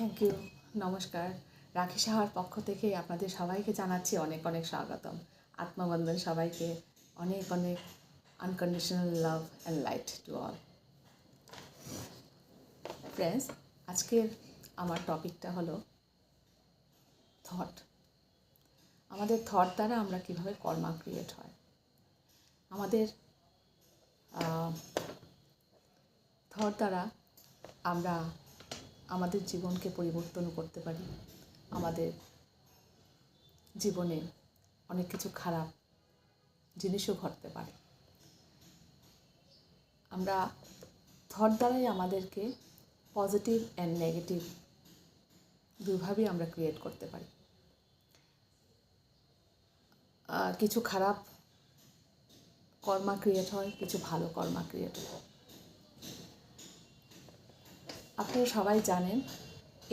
Thank you. নমস্কার। রাখি সাহার পক্ষ থেকে আপনাদের সবাইকে জানাচ্ছি অনেক অনেক স্বাগতম। আত্মবন্ধন সবাইকে অনেক অনেক unconditional love and light to all. Friends, আজকের আমার টপিকটা হলো থট। আমাদের থট দ্বারা আমরা কীভাবে কর্মা ক্রিয়েট হয়। আমাদের থট দ্বারা আমরা আমাদের জীবনকে পরিবর্তন করতে পারি। আমাদের জীবনে অনেক কিছু খারাপ জিনিসও ঘটতে পারে। আমরা থট দ্বারাই আমাদেরকে পজিটিভ অ্যান্ড নেগেটিভ দুইভাবেই আমরা ক্রিয়েট করতে পারি। কিছু খারাপ কর্মা ক্রিয়েট হয়, কিছু ভালো কর্মা ক্রিয়েট হয়। আপনারা সবাই জানেন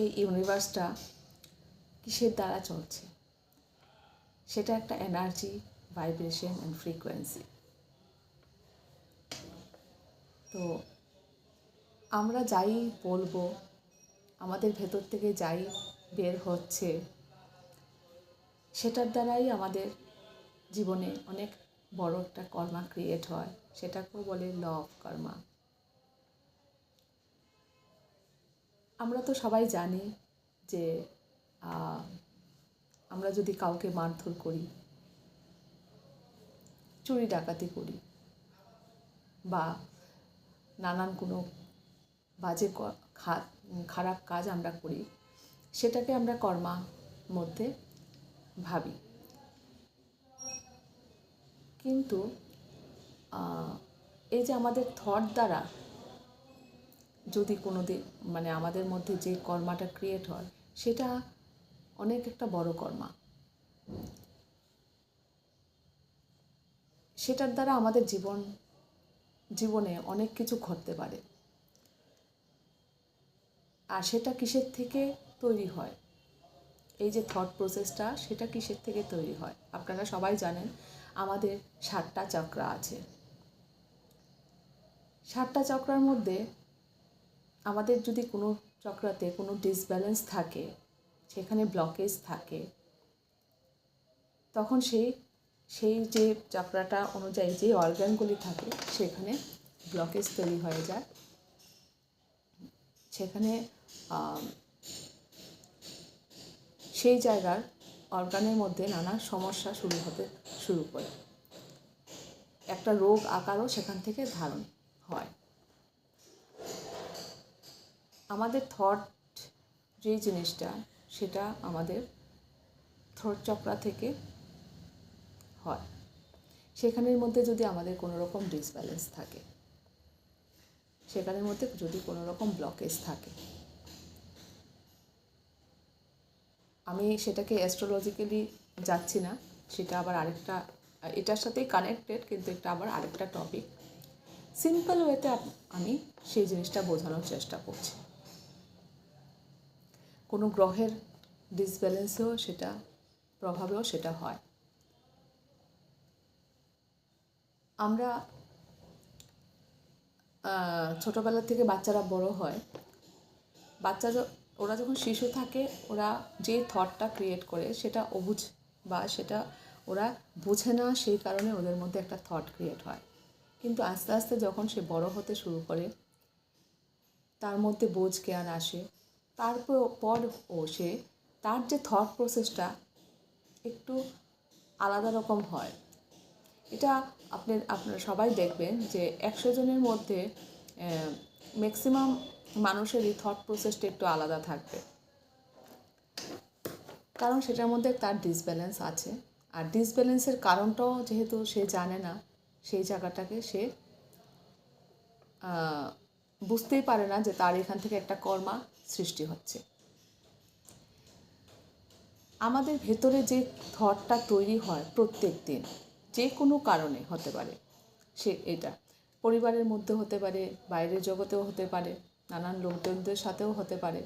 এই ইউনিভার্সটা কিসের দ্বারা চলছে। সেটা একটা এনার্জি, ভাইব্রেশন অ্যান্ড ফ্রিকোয়েন্সি। তো আমরা যাই বলবো, আমাদের ভেতর থেকে যাই বের হচ্ছে, সেটার দ্বারাই আমাদের জীবনে অনেক বড় একটা কর্মা ক্রিয়েট হয়। সেটাকেও বলে ল অফ কর্মা। আমরা তো সবাই জানি যে আমরা যদি কাউকে মারধর করি, চুরি ডাকাতি করি, বা নানান কোনো বাজে খারাপ কাজ আমরা করি, সেটাকে আমরা কর্মার মধ্যে ভাবি। কিন্তু এই যে আমাদের থট দ্বারা যদি কোনো দিন আমাদের মধ্যে যে কর্মাটা ক্রিয়েট হয়, সেটা অনেক একটা বড় কর্মা। সেটার দ্বারা আমাদের জীবনে অনেক কিছু ঘটতে পারে। আর সেটা কিসের থেকে তৈরি হয়, এই যে থট প্রসেসটা, সেটা কিসের থেকে তৈরি হয়। আপনারা সবাই জানেন আমাদের 7টা চক্র আছে। 7টা চক্রার মধ্যে আমাদের যদি কোনো চক্রাতে কোনো ডিসব্যালেন্স থাকে, সেখানে ব্লকেজ থাকে, তখন সেই যে চক্রাটা অনুযায়ী যে অর্গানগুলি থাকে, সেখানে ব্লকেজ তৈরি হয়ে যায়। সেখানে সেই জায়গার অর্গানের মধ্যে নানা সমস্যা শুরু করে। একটা রোগ আকারও সেখান থেকে ধারণ হয়। আমাদের থট যে জিনিসটা, সেটা আমাদের থ্রোট চক্রা থেকে হয়। সেখানের মধ্যে যদি আমাদের কোনো রকম ডিসব্যালেন্স থাকে, সেখানের মধ্যে যদি কোনো রকম ব্লকেজ থাকে, আমি সেটাকে অ্যাস্ট্রোলজিক্যালি যাচ্ছি না, সেটা আবার আরেকটা, এটার সাথেই কানেক্টেড, কিন্তু এটা আবার আরেকটা টপিক। সিম্পল ওয়েতে আমি সেই জিনিসটা বোঝানোর চেষ্টা করছি। কোনো গ্রহের ডিসব্যালেন্সেও সেটা প্রভাবেও সেটা হয়। আমরা ছোটোবেলা থেকে বাচ্চারা বড় হয়, ওরা যখন শিশু থাকে, ওরা যে থটটা ক্রিয়েট করে সেটা অবুঝ, বা সেটা ওরা বোঝে না, সেই কারণে ওদের মধ্যে একটা থট ক্রিয়েট হয়। কিন্তু আস্তে আস্তে যখন সে বড় হতে শুরু করে, তার মধ্যে বোঝ জ্ঞান আসে, তারপর তার যে থট প্রসেসটা একটু আলাদা রকম হয়। এটা আপনারা সবাই দেখবেন যে 100 জনের মধ্যে ম্যাক্সিমাম মানুষেরই থট প্রসেসটা একটু আলাদা থাকবে, কারণ সেটার মধ্যে তার ডিসব্যালেন্স আছে। আর ডিসব্যালেন্সের কারণটাও যেহেতু সে জানে না, সেই জায়গাটাকে সে বুঝতেই পারে না যে তার এখান থেকে একটা কর্মা সৃষ্টি হচ্ছে। আমাদের ভেতরে যে থটটা তৈরি হয় প্রত্যেক দিন, যে কোনো কারণে হতে পারে, এটা পরিবারের মধ্যে হতে পারে, বাইরের জগতেও হতে পারে, নানান লোকজনদের সাথেও হতে পারে,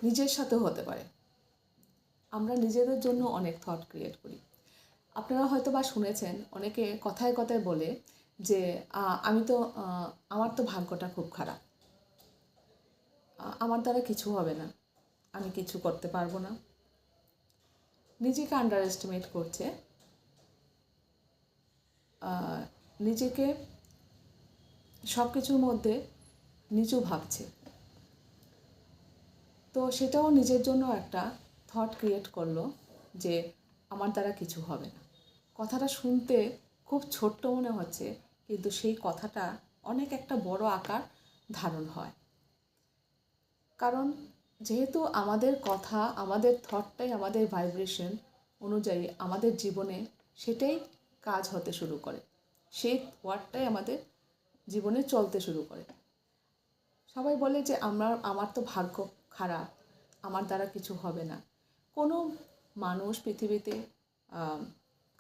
নিজের সাথেও হতে পারে। আমরা নিজেদের জন্য অনেক থট ক্রিয়েট করি। আপনারা হয়তো বা শুনেছেন, অনেকে কথায় কথায় বলে যে আমার তো ভাগ্যটা খুব খারাপ। আমার দ্বারা কিছু হবে না, আমি কিছু করতে পারবো না, নিজেকে আন্ডার এস্টিমেট করছে, নিজেকে সব কিছুর মধ্যে নিচু ভাবছে। তো সেটাও নিজের জন্য একটা থট ক্রিয়েট করলো যে আমার দ্বারা কিছু হবে না। কথাটা শুনতে খুব ছোট্ট মনে হচ্ছে, কিন্তু সেই কথাটা অনেক একটা বড় আকার ধারণ হয়। কারণ যেহেতু আমাদের কথা, আমাদের থটটাই আমাদের ভাইব্রেশন অনুযায়ী আমাদের জীবনে সেটাই কাজ হতে শুরু করে, সেই ওয়ার্ডটাই আমাদের জীবনে চলতে শুরু করে। সবাই বলে যে আমার তো ভাগ্য খারাপ, আমার দ্বারা কিছু হবে না। কোনো মানুষ পৃথিবীতে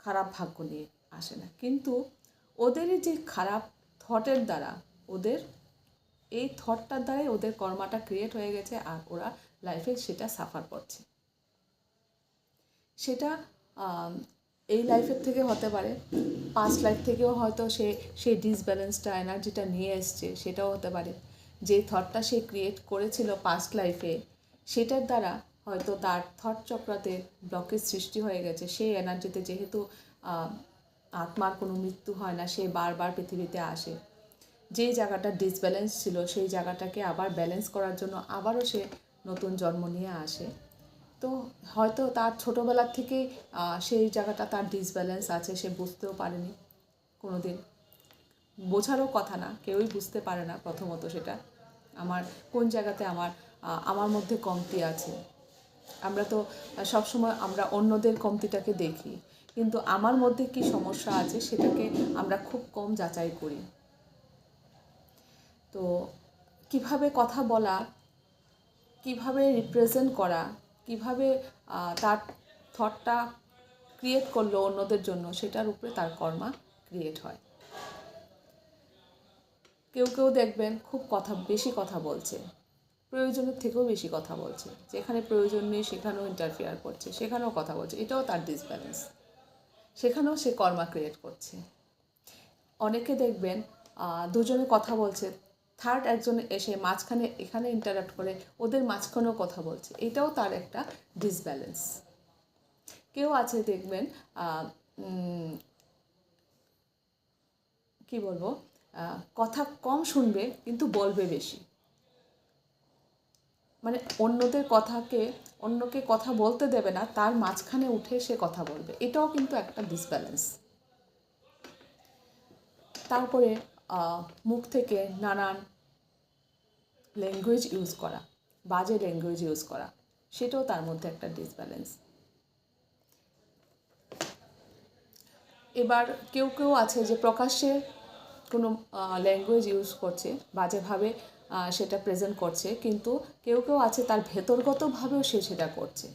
খারাপ ভাগ্য নিয়ে আসে না, কিন্তু ওদেরই যে খারাপ থটের দ্বারা, ওদের এই থটটার দ্বারাই ওদের কর্মাটা ক্রিয়েট হয়ে গেছে, আর ওরা লাইফে সেটা সাফার করছে। সেটা এই লাইফের থেকে হতে পারে, পাস্ট লাইফ থেকেও হয়তো সেই ডিসব্যালেন্সটা, এনার্জিটা নিয়ে এসছে, সেটাও হতে পারে। যে থটটা সে ক্রিয়েট করেছিল পাস্ট লাইফে, সেটার দ্বারা হয়তো তার থট চক্রাতে ব্লকেজ সৃষ্টি হয়ে গেছে। সেই এনার্জিতে যেহেতু আত্মার কোনো মৃত্যু হয় না, সে বারবার পৃথিবীতে আসে। যেই জায়গাটা ডিসব্যালেন্স ছিল সেই জায়গাটাকে আবার ব্যালেন্স করার জন্য আবারও সে নতুন জন্ম নিয়ে আসে। তো হয়তো তার ছোটোবেলার থেকেই সেই জায়গাটা তার ডিসব্যালেন্স আছে, সে বুঝতেও পারেনি কোনো দিন। বোঝারও কথা না, কেউই বুঝতে পারে না প্রথমত সেটা আমার কোন জায়গাতে আমার মধ্যে কমতি আছে। আমরা তো সবসময় আমরা অন্যদের কমতিটাকে দেখি, কিন্তু আমার মধ্যে কি সমস্যা আছে সেটাকে আমরা খুব কম যাচাই করি। তো কিভাবে কথা বলা, কিভাবে রিপ্রেজেন্ট করা, কিভাবে তার থটটা ক্রিয়েট করলো অন্যদের জন্য, সেটার উপরে তার কর্মা ক্রিয়েট হয়। কেউ কেউ দেখবেন খুব বেশি কথা বলছে, প্রয়োজনের থেকেও বেশি কথা বলছে, যেখানে প্রয়োজন নেই সেখানেও ইন্টারফেয়ার করছে, সেখানেও কথা বলছে, এটাও তার ডিসব্যালেন্স, সেখানেও সে কর্মা ক্রিয়েট করছে। অনেকে দেখবেন দুজনে কথা বলছে, থার্ড একজন এসে মাঝখানে এখানে ইন্টারাপ্ট করে ওদের মাঝখানেও কথা বলছে, এটাও তার একটা ডিসব্যালেন্স। কেউ আছে দেখবেন কি বলবো, কথা কম শুনবে কিন্তু বলবে বেশি, মানে অন্যকে কথা বলতে দেবে না, তার মাঝখানে উঠে সে কথা বলবে, এটাও কিন্তু একটা ডিসব্যালেন্স। তারপরে মুখ থেকে নানান ল্যাঙ্গুয়েজ ইউজ করা, বাজে ল্যাঙ্গুয়েজ ইউজ করা, সেটাও তার মধ্যে একটা ডিসব্যালেন্স। এবার কেউ কেউ আছে যে প্রকাশ্যে কোনো ল্যাঙ্গুয়েজ ইউজ করছে, বাজেভাবে সেটা প্রেজেন্ট করছে, কিন্তু কেউ কেউ আছে তার ভেতরগতভাবেও সে সেটা করছে।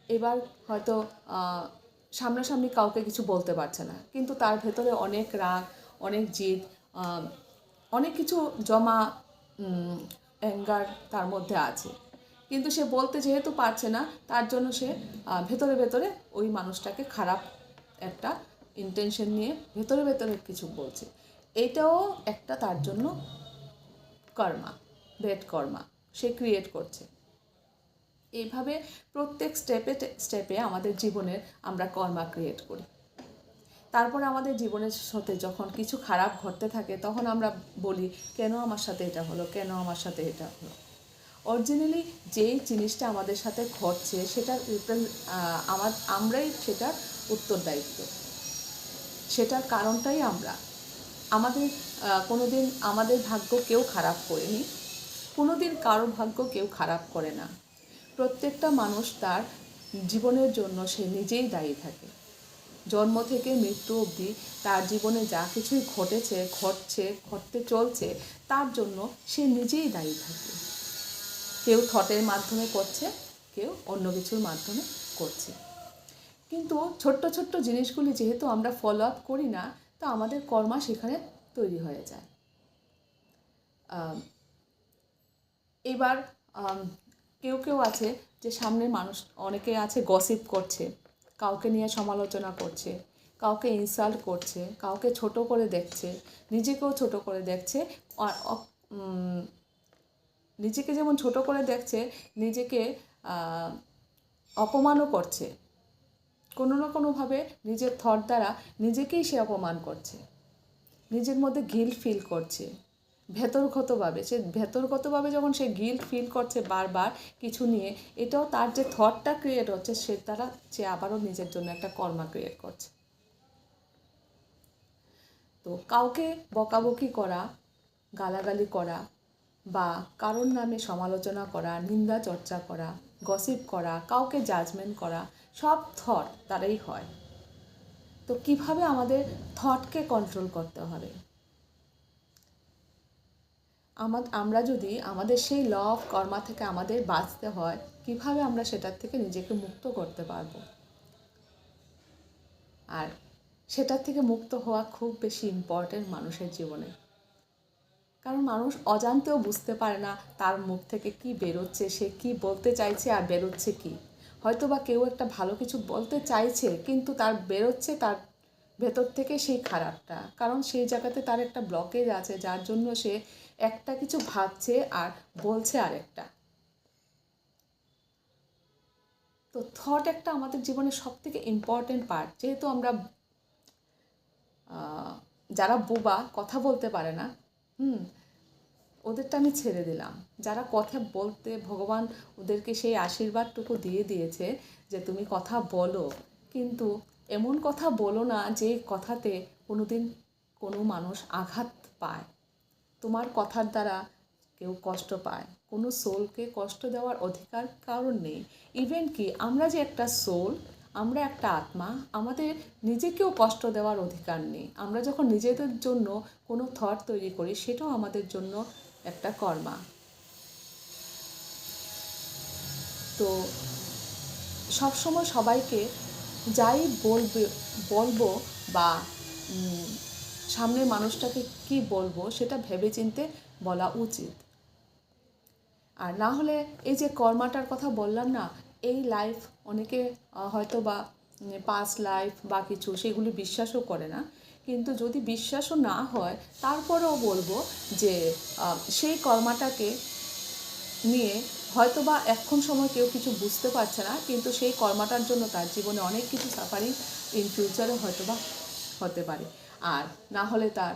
এবার হয়তো সামনাসামনি কাউকে কিছু বলতে পারছে না, কিন্তু তার ভেতরে অনেক রাগ, অনেক জিদ, অনেক কিছু জমা অ্যাঙ্গার তার মধ্যে আছে, কিন্তু সে বলতে যেহেতু পারছে না, তার জন্য সে ভেতরে ভেতরে ওই মানুষটাকে খারাপ একটা ইন্টেনশন নিয়ে ভেতরে ভেতরে কিছু বলছে। এটাও একটা তার জন্য কর্মা, ব্যাড কর্মা সে ক্রিয়েট করছে। এইভাবে প্রত্যেক স্টেপে আমাদের জীবনের আমরা কর্মা ক্রিয়েট করি। তারপর আমাদের জীবনের সাথে যখন কিছু খারাপ ঘটতে থাকে, তখন আমরা বলি কেন আমার সাথে এটা হলো, কেন আমার সাথে এটা হলো। অরিজিনালি যেই জিনিসটা আমাদের সাথে ঘটছে সেটার আমরাই সেটার উত্তরদায়িত্ব, সেটার কারণটাই আমরা। কোনো দিন আমাদের ভাগ্য কেউ খারাপ করেনি, কোনো দিন কারো ভাগ্য কেউ খারাপ করে না। প্রত্যেকটা মানুষ তার জীবনের জন্য সে নিজেই দায়ী থাকে। জন্ম থেকে মৃত্যু অবধি তার জীবনে যা কিছুই ঘটতে চলছে, তার জন্য সে নিজেই দায়ী থাকে। কেউ থটের মাধ্যমে করছে, কেউ অন্য কিছুর মাধ্যমে করছে। কিন্তু ছোট্ট ছোট্ট জিনিসগুলি যেহেতু আমরা ফলো আপ করি না, তো আমাদের কর্মা সেখানে তৈরি হয়ে যায়। এবার কেউ কেউ আছে যে সামনে মানুষ, অনেকে আছে গসিপ করছে, কাউকে নিয়ে সমালোচনা করছে, কাউকে ইনসাল্ট করছে, কাউকে ছোট করে দেখছে, নিজেকেও ছোট করে দেখছে, নিজেকে যেমন ছোট করে দেখছে, নিজেকে অপমানও করছে। কোনো না কোনোভাবে নিজের থট দ্বারা নিজেকেই সে অপমান করছে, নিজের মধ্যে গিল্ট ফিল করছে ভেতরগতভাবে যখন সে গিল্ট ফিল করছে বারবার কিছু নিয়ে, এটাও তার যে থটটা ক্রিয়েট হচ্ছে সে দ্বারা সে আবারও নিজের জন্য একটা কর্মা ক্রিয়েট করছে। তো কাউকে বকাবকি করা, গালাগালি করা বা কারোর নামে সমালোচনা করা, নিন্দা চর্চা করা, গসিপ করা, কাউকে জাজমেন্ট করা, সব থট দ্বারাই হয়। তো কিভাবে আমাদের থটকে কন্ট্রোল করতে হবে? আমরা যদি আমাদের সেই ল অফ কর্মা থেকে আমাদের বাঁচতে হয়, কিভাবে আমরা সেটার থেকে নিজেকে মুক্ত করতে পারবো? আর সেটার থেকে মুক্ত হওয়া খুব বেশি ইম্পর্টেন্ট মানুষের জীবনে। কারণ মানুষ অজান্তেও বুঝতে পারে না তার মুখ থেকে কি বেরোচ্ছে, সে কি বলতে চাইছে আর বেরোচ্ছে কি। হয়তো বা কেউ একটা ভালো কিছু বলতে চাইছে, কিন্তু তার বেরোচ্ছে তার ভেতর থেকে সেই খারাপটা, কারণ সেই জায়গাতে তার একটা ব্লকেজ আছে, যার জন্য সে একটা কিছু ভাবছে আর বলছে আরেকটা। তো থট একটা আমাদের জীবনের সবথেকে ইম্পর্টেন্ট পার্ট। যেহেতু আমরা যারা বোবা, কথা বলতে পারে না, ওদেরটা আমি ছেড়ে দিলাম। যারা কথা বলতে, ভগবান ওদেরকে সেই আশীর্বাদটুকু দিয়ে দিয়েছে যে তুমি কথা বলো, কিন্তু এমন কথা বলো না যে কথাতে কোনোদিন কোনো মানুষ আঘাত পায়। তোমার কথার দ্বারা কেউ কষ্ট পায়, কোনো সোলকে কষ্ট দেওয়ার অধিকার কারণ নেই। ইভেন কি আমরা যে একটা সোল, আমরা একটা আত্মা, আমাদের নিজেকেও কষ্ট দেওয়ার অধিকার নেই। আমরা যখন নিজেদের জন্য কোনো থট তৈরি করি, সেটাও আমাদের জন্য একটা কর্মা। তো সবসময় সবাইকে যাই বলবো বা সামনের মানুষটাকে কি বলবো সেটা ভেবেচিন্তে বলা উচিত। আর না হলে এই যে কর্মাটার কথা বললাম না, এই লাইফ অনেকে হয়তো বা পাস্ট লাইফ বা কিছু সেগুলি বিশ্বাসও করে না, কিন্তু যদি বিশ্বাসও না হয় তারপরেও বলবো যে সেই কর্মাটাকে নিয়ে হয়তো বা এখন সময় কেউ কিছু বুঝতে পারছে না, কিন্তু সেই কর্মাটার জন্য তার জীবনে অনেক কিছু সাফারিং ইন ফিউচারে হয়তো বা হতে পারে। আর না হলে তার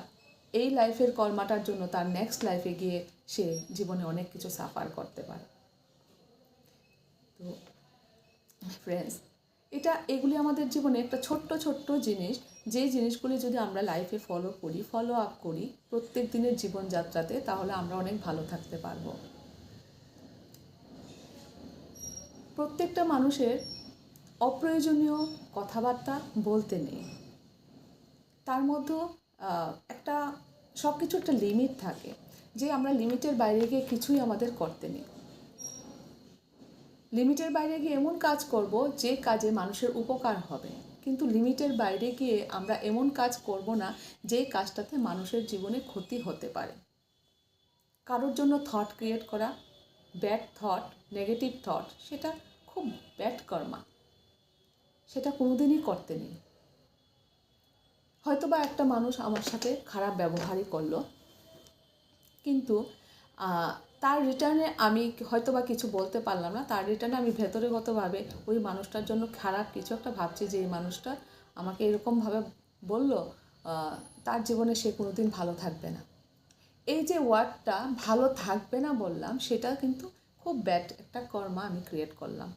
এই লাইফের কর্মাটার জন্য তার নেক্সট লাইফে গিয়ে সে জীবনে অনেক কিছু সাফার করতে পারে। তো ফ্রেন্ডস, এগুলি আমাদের জীবনে একটা ছোট্ট ছোট্ট জিনিস, যে জিনিসগুলি যদি আমরা লাইফে ফলো আপ করি প্রত্যেক দিনের জীবনযাত্রাতে, তাহলে আমরা অনেক ভালো থাকতে পারবো। প্রত্যেকটা মানুষের অপ্রয়োজনীয় কথাবার্তা বলতে নেই। তার মধ্যেও একটা সব কিছু একটা লিমিট থাকে, যে আমরা লিমিটের বাইরে গিয়ে কিছুই আমাদের করতে নেই। লিমিটের বাইরে গিয়ে এমন কাজ করব যে কাজে মানুষের উপকার হবে, কিন্তু লিমিটের বাইরে গিয়ে আমরা এমন কাজ করব না যে কাজটাতে মানুষের জীবনে ক্ষতি হতে পারে। কারোর জন্য থট ক্রিয়েট করা, ব্যাড থট, নেগেটিভ থট, সেটা খুব ব্যাড কর্মা, সেটা কোনোদিনই করতে নেই। হয়তো বা একটা মানুষ আমার সাথে খারাপ ব্যবহারই করলো, কিন্তু তার রিটার্নে আমি হয়তো বা কিছু বলতে পারলাম না, তার রিটার্নে আমি ভেতরেগতভাবে ওই মানুষটার জন্য খারাপ কিছু একটা ভাবছি, যে এই মানুষটা আমাকে এরকমভাবে বললো, তার জীবনে সে কোনোদিন ভালো থাকবে না। এই যে ওয়ার্ডটা ভালো থাকবে না বললাম, সেটা কিন্তু খুব ব্যাড একটা কর্মা আমি ক্রিয়েট করলাম।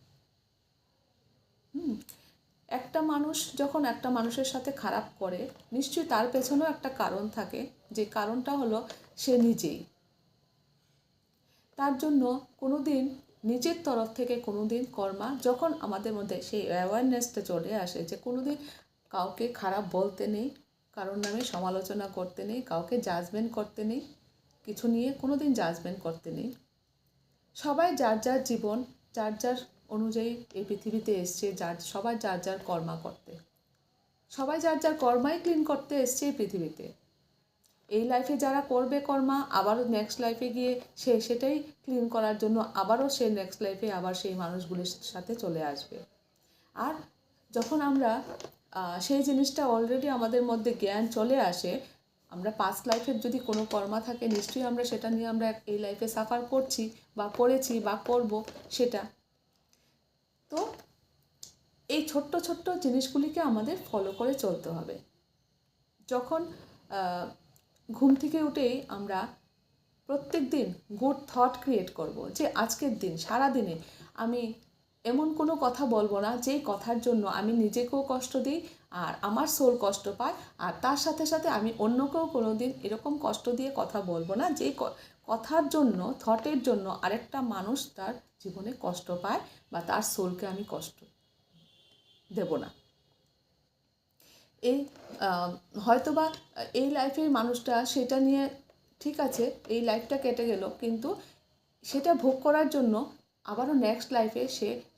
একটা মানুষ যখন একটা মানুষের সাথে খারাপ করে, নিশ্চয়ই তার পেছনেও একটা কারণ থাকে, যে কারণটা হলো সে নিজেই। তার জন্য কোনো দিন নিজের তরফ থেকে কোনো দিন কর্মা, যখন আমাদের মধ্যে সেই অ্যাওয়ারনেসটা চলে আসে যে কোনো দিন কাউকে খারাপ বলতে নেই, কারোর নামে সমালোচনা করতে নেই, কাউকে জাজমেন্ট করতে নেই, কিছু নিয়ে কোনো দিন জাজমেন্ট করতে নেই। সবাই যার যার জীবন, যার যার অনুযায়ী এই পৃথিবীতে এসছে, সবাই যার যার কর্মা করতে, সবাই যার যার কর্মাই ক্লিন করতে এসছে এই পৃথিবীতে। এই লাইফে যারা করবে কর্মা, আবারও নেক্সট লাইফে গিয়ে সে সেটাই ক্লিন করার জন্য আবারও সে নেক্সট লাইফে আবার সেই মানুষগুলির সাথে চলে আসবে। আর যখন আমরা সেই জিনিসটা অলরেডি আমাদের মধ্যে জ্ঞান চলে আসে, আমরা পাস্ট লাইফের যদি কোনো কর্মা থাকে নিশ্চয়ই আমরা সেটা নিয়ে আমরা এই লাইফে সাফার করছি বা করেছি বা করব সেটা। তো এই ছোট্ট ছোট্ট জিনিসগুলিকে আমাদের ফলো করে চলতে হবে। যখন ঘুম থেকে উঠেই আমরা প্রত্যেক দিন গুড থট ক্রিয়েট করব, যে আজকের দিন সারা দিনে আমি এমন কোনো কথা বলবো না যেই কথার জন্য আমি নিজেকেও কষ্ট দিই আর আমার সোল কষ্ট পায়, আর তার সাথে সাথে আমি অন্যকেও কোনো দিন এরকম কষ্ট দিয়ে কথা বলবো না যেই কথার জন্য, থটের জন্য আরেকটা মানুষ তার জীবনে কষ্ট পায় বা তার সোলকে আমি কষ্ট দেব না। এই হয়তোবা এই লাইফের মানুষটা সেটা নিয়ে ঠিক আছে, এই লাইফটা কেটে গেল, কিন্তু সেটা ভোগ করার জন্য আবারও নেক্সট লাইফে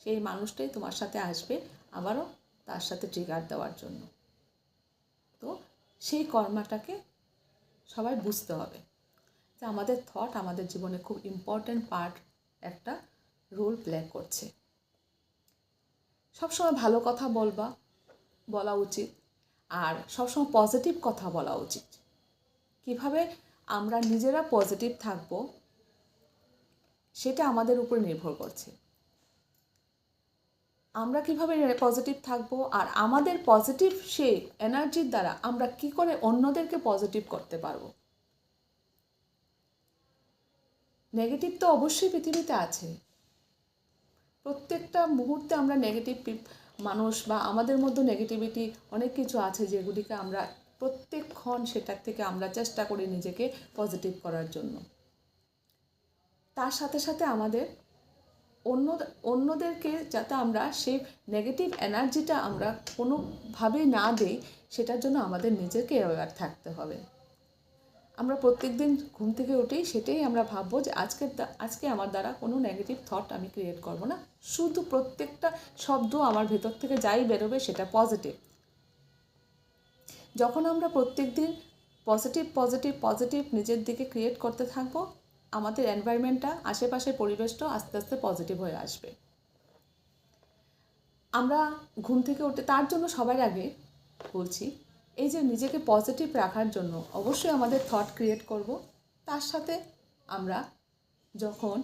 সেই মানুষটাই তোমার সাথে আসবে, আবারও তার সাথে ট্রিগার দেওয়ার জন্য। তো সেই কর্মাটাকে সবাই বুঝতে হবে যে আমাদের থট আমাদের জীবনে খুব ইম্পর্ট্যান্ট পার্ট, একটা রোল প্লে করছে। সবসময় ভালো কথা বলা উচিত, আর সবসময় পজিটিভ কথা বলা উচিত। কিভাবে আমরা নিজেরা পজিটিভ থাকবো সেটা আমাদের উপর নির্ভর করছে। আমরা কিভাবে পজিটিভ থাকবো আর আমাদের পজিটিভ সেই এনার্জির দ্বারা আমরা কি করে অন্যদেরকে পজিটিভ করতে পারবো। নেগেটিভ তো অবশ্যই পৃথিবীতে আছে, প্রত্যেকটা মুহূর্তে আমরা নেগেটিভ মানুষ বা আমাদের মধ্যে নেগেটিভিটি অনেক কিছু আছে যেগুলিকে আমরা প্রত্যেকক্ষণ সেটার থেকে আমরা চেষ্টা করি নিজেকে পজিটিভ করার জন্য। তার সাথে সাথে আমাদের অন্যদেরকে যাতে আমরা সেই নেগেটিভ এনার্জিটা আমরা কোনোভাবেই না দিই, সেটার জন্য আমাদের নিজেকে অ্যাওয়্যার থাকতে হবে। আমরা প্রত্যেক দিন ঘুম থেকে উঠেই সেটাই আমরা ভাববো যে আজকে আমার দ্বারা কোনো নেগেটিভ থট আমি ক্রিয়েট করব না, শুধু প্রত্যেকটা শব্দ আমার ভেতর থেকে যাই বেরোবে সেটা পজিটিভ। যখন আমরা প্রত্যেক দিন পজিটিভ পজিটিভ পজিটিভ নিজের দিকে ক্রিয়েট করতে থাকবো, আমাদের এনভায়রনমেন্টটা, আশেপাশের পরিবেশটাও আস্তে আস্তে পজিটিভ হয়ে আসবে। আমরা ঘুম থেকে উঠে তার জন্য সবার আগে বলছি, এই যে নিজেকে পজিটিভ রাখার জন্য অবশ্যই আমাদের থট ক্রিয়েট করব। তার সাথে আমরা যখন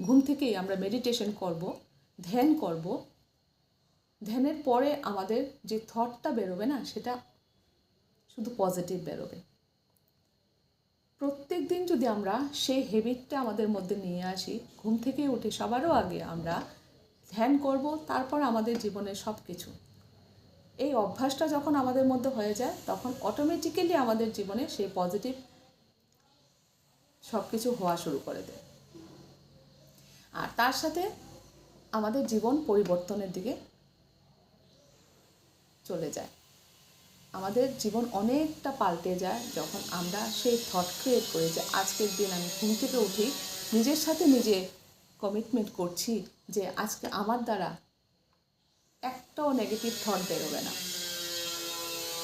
ঘুম থেকেই আমরা মেডিটেশন করব, ধ্যান করব, ধ্যানের পরে আমাদের যে থটটা বেরোবে না সেটা শুধু পজিটিভ বেরোবে। প্রত্যেক দিন যদি আমরা সেই হ্যাবিটটা আমাদের মধ্যে নিয়ে আসি, ঘুম থেকে উঠে সবারও আগে আমরা ধ্যান করব, তারপর আমাদের জীবনের সব কিছু, এই অভ্যাসটা যখন আমাদের মধ্যে হয়ে যায় তখন অটোমেটিক্যালি আমাদের জীবনে সেই পজিটিভ সব কিছু হওয়া শুরু করে দেয়, আর তার সাথে আমাদের জীবন পরিবর্তনের দিকে চলে যায়। আমাদের জীবন অনেকটা পাল্টে যায় যখন আমরা সেই থট ক্রিয়েট করি যে আজকের দিন আমি ঘুম থেকে উঠি নিজের সাথে নিজে কমিটমেন্ট করছি যে আজকে আমার দ্বারা একটাও নেগেটিভ থট বেরোবে না।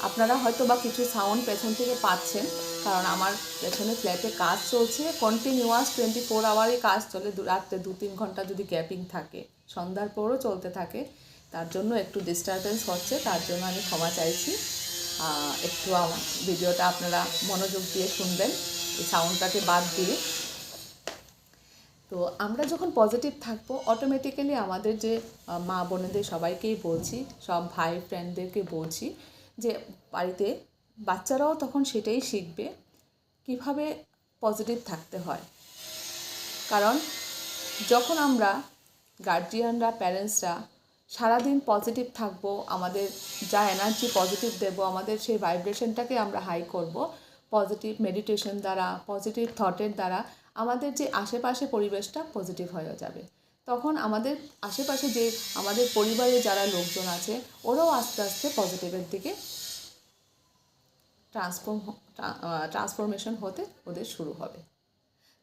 আপনারা হয়তো বা কিছু সাউন্ড পেছন থেকে পাচ্ছেন, কারণ আমার পেছনে ফ্ল্যাটে কাজ চলছে, কন্টিনিউয়াস 24 আওয়ারই কাজ চলে, রাত্রে 2-3 ঘন্টা যদি গ্যাপিং থাকে, সন্ধ্যার পরও চলতে থাকে, তার জন্য একটু ডিস্টারবেন্স হচ্ছে, তার জন্য আমি ক্ষমা চাইছি। একটু ভিডিওটা আপনারা মনোযোগ দিয়ে শুনবেন এই সাউন্ডটাকে বাদ দিয়ে। তো আমরা যখন পজিটিভ থাকবো অটোমেটিক্যালি আমাদের যে মা বোনেদের সবাইকেই বলছি, সব ভাই ফ্রেন্ডদেরকে বলছি যে বাড়িতে বাচ্চারাও তখন সেটাই শিখবে কিভাবে পজিটিভ থাকতে হয়। কারণ যখন আমরা গার্জিয়ানরা, প্যারেন্টসরা সারাদিন পজিটিভ থাকবো, আমাদের যা এনার্জি পজিটিভ দেব, আমাদের সেই ভাইব্রেশনটাকে আমরা হাই করব পজিটিভ মেডিটেশন দ্বারা, পজিটিভ থটের দ্বারা, আমাদের যে আশেপাশে পরিবেশটা পজিটিভ হয়ে যাবে। তখন আমাদের আশেপাশে যে আমাদের পরিবারে যারা লোকজন আছে ওরাও আস্তে আস্তে পজিটিভের দিকে ট্রান্সফরমেশন হতে ওদের শুরু হবে।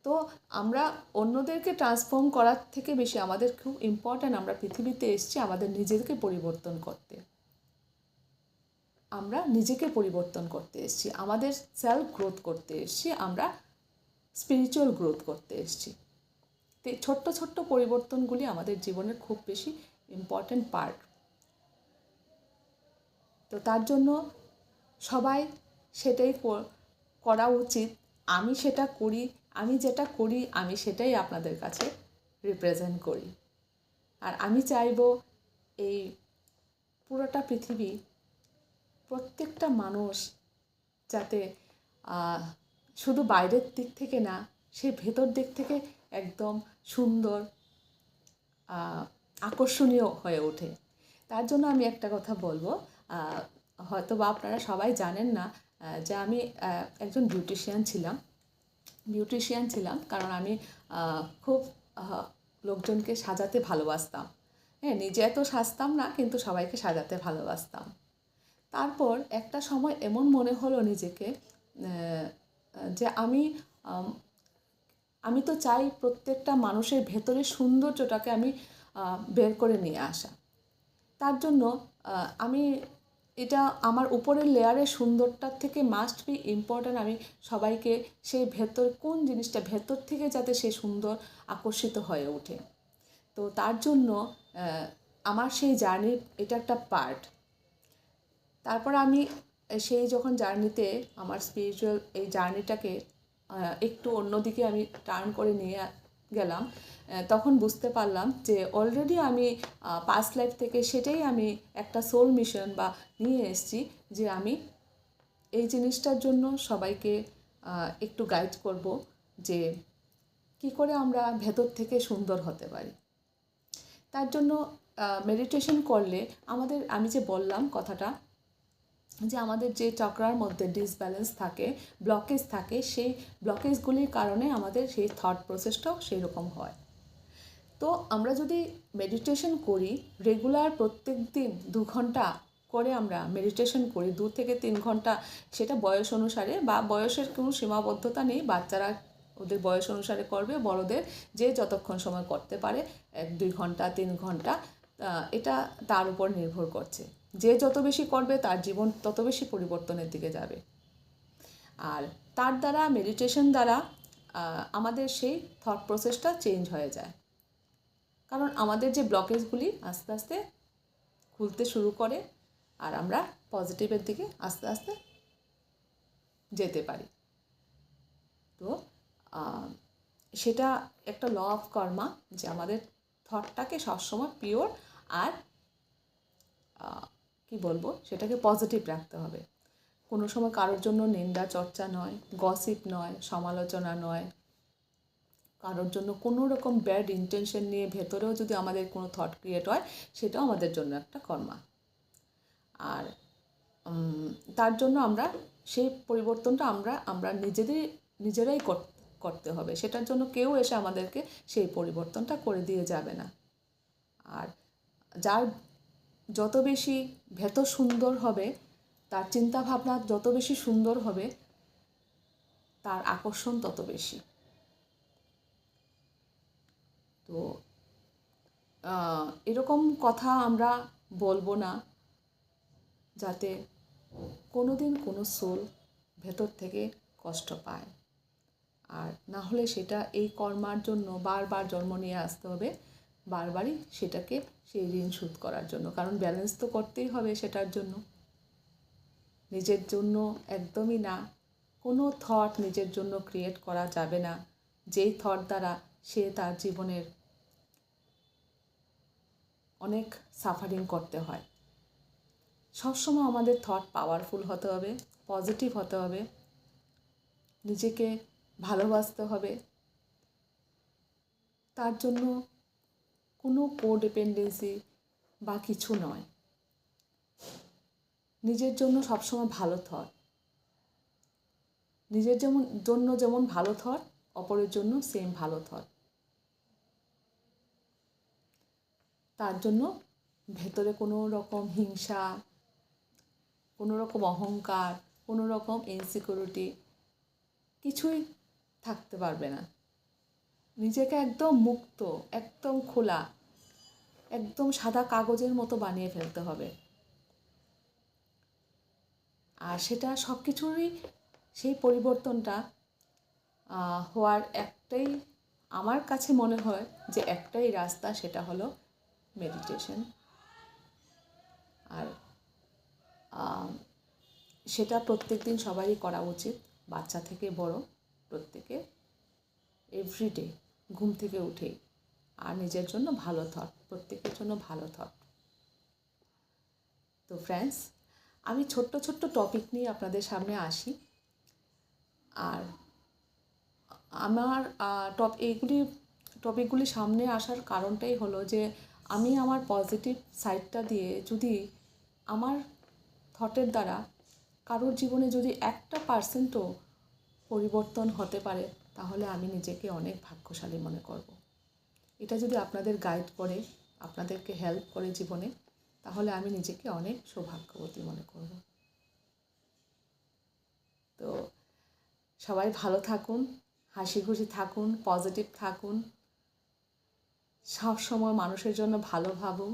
তো আমরা অন্যদেরকে ট্রান্সফর্ম করার থেকে বেশি আমাদের খুব ইম্পর্ট্যান্ট, আমরা পৃথিবীতে এসেছি আমাদের নিজেদেরকে পরিবর্তন করতে। আমরা নিজেকে পরিবর্তন করতে এসেছি, আমাদের সেলফ গ্রোথ করতে এসেছি, আমরা স্পিরিচুয়াল গ্রোথ করতে এসেছি। তো ছোট্ট ছোট্ট পরিবর্তনগুলি আমাদের জীবনের খুব বেশি ইম্পর্ট্যান্ট পার্ট। তো তার জন্য সবাই সেটাই করা উচিত। আমি সেটা করি, আমি যেটা করি আমি সেটাই আপনাদের কাছে রিপ্রেজেন্ট করি। আর আমি চাইবো এই পুরোটা পৃথিবী প্রত্যেকটা মানুষ যাতে শুধু বাইরের দিক থেকে না, সে ভেতর দিক থেকে একদম সুন্দর আকর্ষণীয় হয়ে ওঠে। তার জন্য আমি একটা কথা বলবো, হয়তো বা আপনারা সবাই জানেন না যে আমি একজন বিউটিশিয়ান ছিলাম, কারণ আমি খুব লোকজনকে সাজাতে ভালোবাসতাম। হ্যাঁ, নিজে এত সাজতাম না, কিন্তু সবাইকে সাজাতে ভালোবাসতাম। তারপর একটা সময় এমন মনে হলো নিজেকে যে আমি তো চাই প্রত্যেকটা মানুষের ভেতরের সৌন্দর্যটাকে আমি বের করে নিয়ে আসা। তার জন্য আমি এটা আমার উপরের লেয়ারের সুন্দরটার থেকে মাস্ট বি ইম্পর্ট্যান্ট, আমি সবাইকে সেই ভেতর কোন জিনিসটা ভেতর থেকে যাতে সে সুন্দর আকর্ষিত হয়ে ওঠে। তো তার জন্য আমার সেই জার্নির এটা একটা পার্ট। তারপর আমি সেই যখন জার্নিতে আমার স্পিরিচুয়াল এই জার্নিটাকে একটু অন্যদিকে আমি টার্ন করে নিয়ে গেলাম, তখন বুঝতে পারলাম যে অলরেডি আমি পাস্ট লাইফ থেকে সেটাই আমি একটা সোল মিশন বা নিয়ে এসেছি, যে আমি এই জিনিসটার জন্য সবাইকে একটু গাইড করব যে কি করে আমরা ভেতর থেকে সুন্দর হতে পারি। তার জন্য মেডিটেশন করলে আমি যে বললাম কথাটা, যে আমাদের যে চক্রার মধ্যে ডিসব্যালেন্স থাকে, ব্লকেজ থাকে, সেই ব্লকেজগুলির কারণে আমাদের সেই থট প্রসেসটাও সেই রকম হয়। তো আমরা যদি মেডিটেশন করি রেগুলার, প্রত্যেক দিন 2 ঘন্টা করে আমরা মেডিটেশন করি, 2 থেকে 3 ঘন্টা, সেটা বয়স অনুসারে বা বয়সের কোনো সীমাবদ্ধতা নেই, বাচ্চারা ওদের বয়স অনুসারে করবে, বড়দের যে যতক্ষণ সময় করতে পারে 1-2 ঘন্টা 3 ঘন্টা, এটা তার উপর নির্ভর করছে। যে যত বেশি করবে তার জীবন তত বেশি পরিবর্তনের দিকে যাবে। আর তার দ্বারা মেডিটেশন দ্বারা আমাদের সেই থট প্রসেসটা চেঞ্জ হয়ে যায়, কারণ আমাদের যে ব্লকেজগুলি আস্তে আস্তে খুলতে শুরু করে আর আমরা পজিটিভের দিকে আস্তে আস্তে যেতে পারি। তো সেটা একটা ল অফ কর্মা, যে আমাদের থটটাকে সবসময় পিওর আর কি বলবো, সেটাকে পজিটিভ রাখতে হবে। কোনো সময় কারোর জন্য নিন্দা চর্চা নয়, গসিপ নয়, সমালোচনা নয়, কারোর জন্য কোনো রকম ব্যাড ইন্টেনশন নিয়ে ভেতরেও যদি আমাদের কোনো থট ক্রিয়েট হয়, সেটাও আমাদের জন্য একটা কর্মা। আর তার জন্য আমরা সেই পরিবর্তনটা আমরা নিজেরাই করতে হবে। সেটার জন্য কেউ এসে আমাদেরকে সেই পরিবর্তনটা করে দিয়ে যাবে না। আর যার যত বেশি ভেতর সুন্দর হবে, তার চিন্তাভাবনা যত বেশি সুন্দর হবে, তার আকর্ষণ তত বেশি। তো এরকম কথা আমরা বলবো না যাতে কোনো দিন কোনো সোল ভেতর থেকে কষ্ট পায়। আর না হলে সেটা এই কর্মার জন্য বারবার জন্ম নিয়ে আসতে হবে, বারবারই সেটাকে সেই ঋণ শোধ করার জন্য, কারণ ব্যালেন্স তো করতেই হবে সেটার জন্য। নিজের জন্য একদমই না, কোনো থট নিজের জন্য ক্রিয়েট করা যাবে না, যেই থট দ্বারা সে তার জীবনের অনেক সাফারিং করতে হয়। সবসময় আমাদের থট পাওয়ারফুল হতে হবে, পজিটিভ হতে হবে, নিজেকে ভালোবাসতে হবে। তার জন্য কোনো কোডিপেন্ডেন্সি বা কিছু নয়, নিজের জন্য সবসময় ভালো থট, নিজের জন্য যেমন ভালো থট, অপরের জন্য সেম ভালো থট। তার জন্য ভেতরে কোনো রকম হিংসা, কোনো রকম অহংকার, কোনো রকম ইনসিকিউরিটি কিছুই থাকতে পারবে না। নিজেকে একদম মুক্ত, একদম খোলা, একদম সাদা কাগজের মতো বানিয়ে ফেলতে হবে। আর সেটা সব কিছুরই সেই পরিবর্তনটা হওয়ার একটাই, আমার কাছে মনে হয় যে একটাই রাস্তা, সেটা হলো মেডিটেশন। আর সেটা প্রত্যেক দিন সবারই করা উচিত, বাচ্চা থেকে বড় প্রত্যেকে, এভরিডে ঘুম থেকে উঠেই। আর নিজের জন্য ভালো থট, প্রত্যেকের জন্য ভালো থট। তো ফ্রেন্ডস, আমি ছোট্ট ছোট্ট টপিক নিয়ে আপনাদের সামনে আসি। আর আমার এইগুলি টপিকগুলি সামনে আসার কারণটাই হলো যে আমি আমার পজিটিভ সাইডটা দিয়ে যদি আমার থটের দ্বারা কারোর জীবনে যদি 1% পরিবর্তন হতে পারে, তাহলে আমি নিজেকে অনেক ভাগ্যশালী মনে করব। এটা যদি আপনাদের গাইড করে, আপনাদেরকে হেল্প করে জীবনে, তাহলে আমি নিজেকে অনেক সৌভাগ্যবতী মনে করব। তো সবাই ভালো থাকুন, হাসি খুশি থাকুন, পজিটিভ থাকুন, সব সময় মানুষের জন্য ভালো ভাবুন,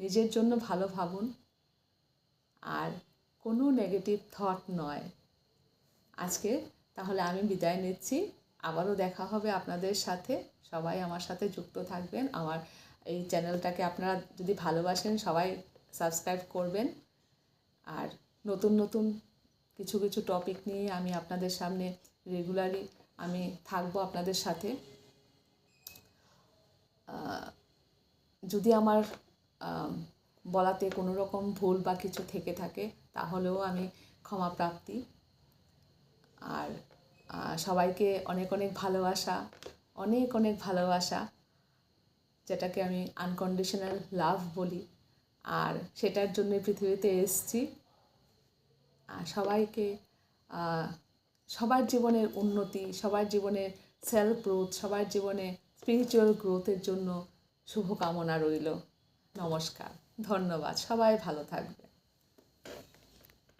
নিজের জন্য ভালো ভাবুন, আর কোনো নেগেটিভ থট নয়। আজকে তাহলে আমি বিদায় নিচ্ছি, আবারও দেখা হবে আপনাদের সাথে। সবাই আমার সাথে যুক্ত থাকবেন। আমার এই চ্যানেলটাকে আপনারা যদি ভালোবাসেন, সবাই সাবস্ক্রাইব করবেন। আর নতুন নতুন কিছু কিছু টপিক নিয়ে আমি আপনাদের সামনে রেগুলারলি আমি থাকবো আপনাদের সাথে। যদি আমার বলাতে কোনো রকম ভুল বা কিছু থেকে থাকে, তাহলেও আমি ক্ষমা প্রার্থী। আর সবাইকে অনেক অনেক ভালোবাসা, অনেক অনেক ভালোবাসা, যেটাকে আমি আনকন্ডিশনাল লাভ বলি। আর সেটার জন্য পৃথিবীতে এসেছি। আর সবাইকে সবার জীবনের উন্নতি, সবার জীবনের সেলফ গ্রোথ, সবার জীবনে স্পিরিচুয়াল গ্রোথের জন্য শুভকামনা রইল। নমস্কার, ধন্যবাদ, সবাই ভালো থাকবে।